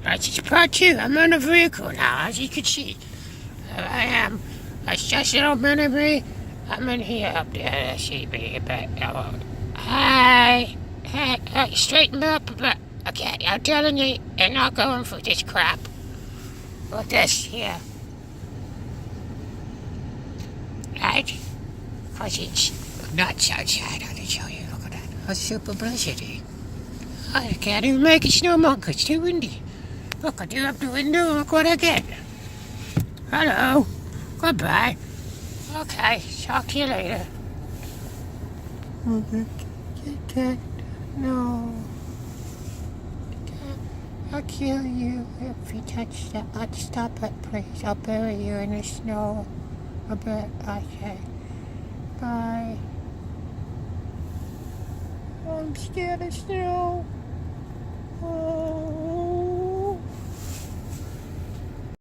This is part two. I'm on a vehicle now, as you can see. I am. It's just a little mini me. I'm in here up there. See me, but hi, hey, straighten up. But okay, I'm telling you, you're not going for this crap. With this here, right? Cause it's nuts outside. I'll show you. Look at that. A super blizzardy. I can't even make a snowman 'cause it's too windy. Look, I do up the window. Look what I get. Hello. Goodbye. Okay, talk to you later. No. I'll kill you if you touch that. Stop it, please. I'll bury you in the snow. Okay. Bye. I'm scared of snow. Oh.